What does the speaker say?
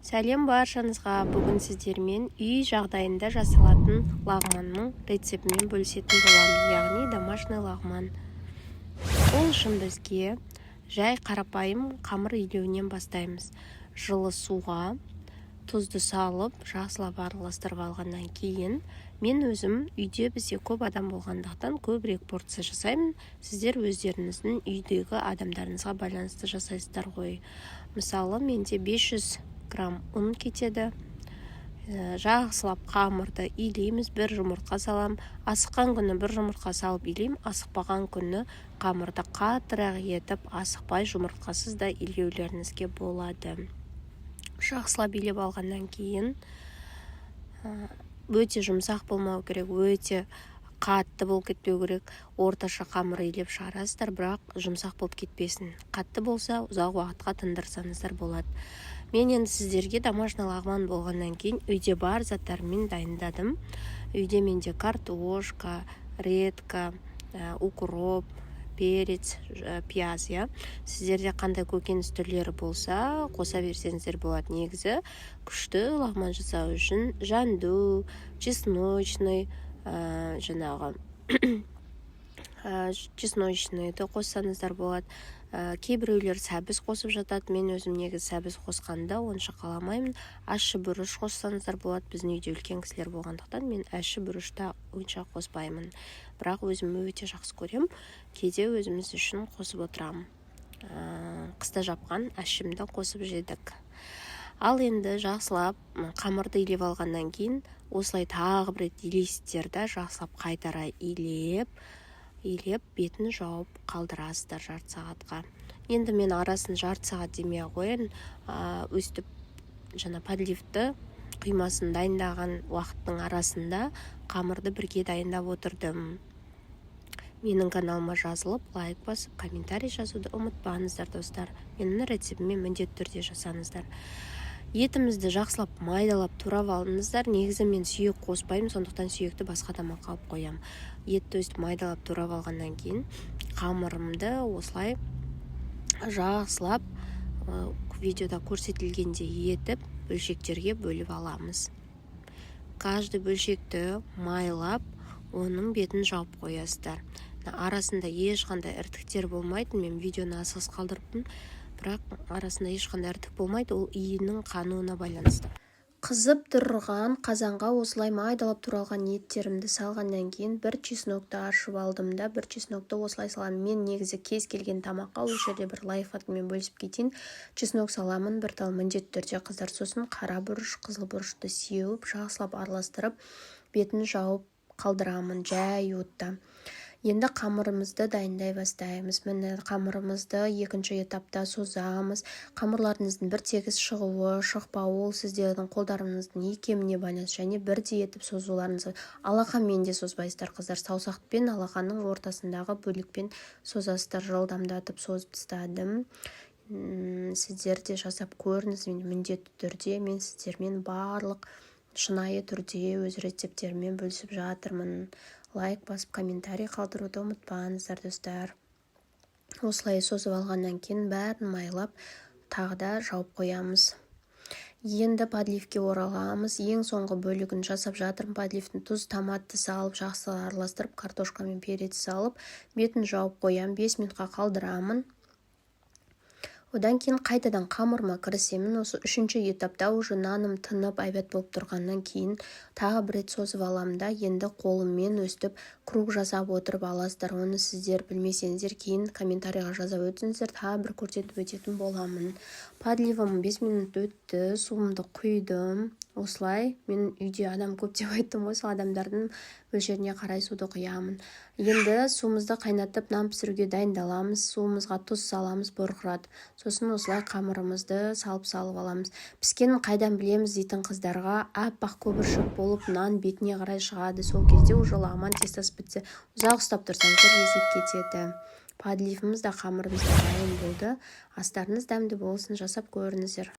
Сәлем баршаңызға. Бүгін сіздермен үй жағдайында жасалатын лағманның рецептімен бөлісетін боламын, яғни домашний лағман. Ол үшін бізге жай қарапайым қамыр илеуінен бастаймыз. Жылы суға тұзды салып, жақсылап араластырып алғаннан кейін, мен өзім үйде бізде көп адам болғандықтан көбірек порция жасаймын. Сіздер өздеріңіздің үйдегі адамдарыңызға байланысты жасайсыздар ғой. Мысалы, менде 500 грамм ұн кетеді. Жақсылап қамырды илейміз, бір жұмыртқа салам. Асыққан күні бір жұмыртқа салып илеймін, асықпаған күні қамырды қатырақ етіп, асықпай жұмыртқасыз да илеулеріңізге болады. Жақсылап илеп алғаннан кейін өте жұмсақ болмау керек, өте қатты болып кетпеу керек. Орташа қамыр илеп шығарасыздар, бірақ жұмсақ болып кетпесін. Қатты болса, ұзақ уақытқа тындырсаңыздар болады. Мен енді сіздерге домашний лағман болғаннан кейін үйде бар заттармен дайындадым. Үйде менде картошка, редька, укроп, перец, пияз, Сіздерде қандай көкөніс түрлері болса, қоса берсеңіздер болады. Негізі күшті лағман жасау үшін жанду, чесночный, чесночныйды қоссаңыздар болады. Кейбіреулер сәбіз қосып жатады. Мен өзім негізі сәбіз қосқанда онша қаламаймын. Ащы бұрыш қоссаңыздар болады. Біздің үйде үлкен кісілер болғандықтан мен ащы бұрышта онша қоспаймын. Бірақ өзім өте жақсы көрем. Кейде өзіміз үшін қосып отырамын. Қыста жапқан ащымды қосып жедік. Ал енді жақсылап қамырды илеп алғаннан кейін, осылай тағы бір рет илейсіздер да, жақсылап қайтара илеп, бетін жауып қалдырасыздар жарты сағатқа. Енді мен арасын жарты сағат демей қояйын, өстіп подливті құймасын дайындаған уақыттың арасында қамырды бірге дайындап отырдым. Менің каналыма жазылып, лайк басып, комментарий жазуды ұмытпаңыздар, достар. Менің рецептімен міндетті түрде жасаңыздар. Етімізді жақсылап майдалап турап алыңыздар. Негізі мен сүйек қоспаймын, сондықтан сүйекті басқа тамаққа алып қоямын. Етті өстіп майдалап турап алғаннан кейін қамырымды осылай жақсылап видеода көрсетілгенде етіп бөлшектерге бөліп аламыз. Каждый бөлшекті майлап, оның бетін жауып қоясыздар. Арасында ешқандай іртіктер болмайды. Мен видеоны асығыс қалдырыппын, бірақ арасында ешқандай іртік болмайды. Ол иінің қануына байланысты. Қызып тұрған қазанға осылай майдалап туралған еттерімді салғаннан кейін бір чеснокты ашып алдым да, бір чеснокты осылай саламын. Мен негізі кез келген тамаққа ол жерде бір лайфхакмен бөлісіп кетейін. Чеснок саламын, бір тал міндетті түрде қыздар. Сосын қара бұрыш, қызыл бұрышты сеуіп, жақсылап араластырып, бетін жауып қалдырамын жай отта. Енді қамырымызды дайындай бастаймыз. Міне қамырымызды екінші етапта созамыз. Қамырларыңыздың бір тегіс шығуы, шықпауы ол сіздердің қолдарыңыздың икеміне байланысты, және бірдей етіп созуларыңыз. Алақанмен де созбайсыздар, қыздар. Саусақпен алақанның ортасындағы бөлікпен созасыздар. Жылдамдатып созып тастадым. Сіздер де жасап көріңіз. Міндетті түрде мен сіздермен барлық шынайы түрде өз рецептермен бөлісіп жатырмын. Лайк басып, комментарий қалдыруды ұмытпаңыздар, достар. Осылай созып алғаннан кейін бәрін майлап, тағы да жауып қоямыз. Енді подливке ораламыз. Ең соңғы бөлігін жасап жатырмын. Подливтің тұз, томатты салып, жақсы араластырып, картошка мен перец салып, бетін жауып қоямын. 5 минутқа қалдырамын. Одан кейін қайтадан қамырыма кірісемін. Осы үшінші етапта уже наным тынып айбат болып тұрғаннан кейін тағы бір рет созып аламын да, енді қолыммен өстіп круг жасап отырып аласыздар. Оны сіздер білмесеңіздер, кейін комментарийға жазып өтіңіздер, тағы бір көрсетіп өтетін боламын. Подливым 5 минут өтті, суымды құйдым. Осылай мен үйде адам көп деп айттым ғой, сол адамдардың мөлшеріне қарай суды құямын. Енді суымызды қайнатып нан пісіруге дайындаламыз. Суымызға тұз саламыз, бұрқырады. Сосын осылай қамырымызды салып аламыз. Піскенін қайдан білеміз дейтін қыздарға, аппақ көбіршік болып нан бетіне қарай шығады. Сол кезде уже лағман тестасы бітсе, ұзақ ұстап тұрсаңыздар езіп кетеді. Подливіміз де қамырымыз да дайын болды. Астарыңыз дәмді болсын, жасап көріңіздер.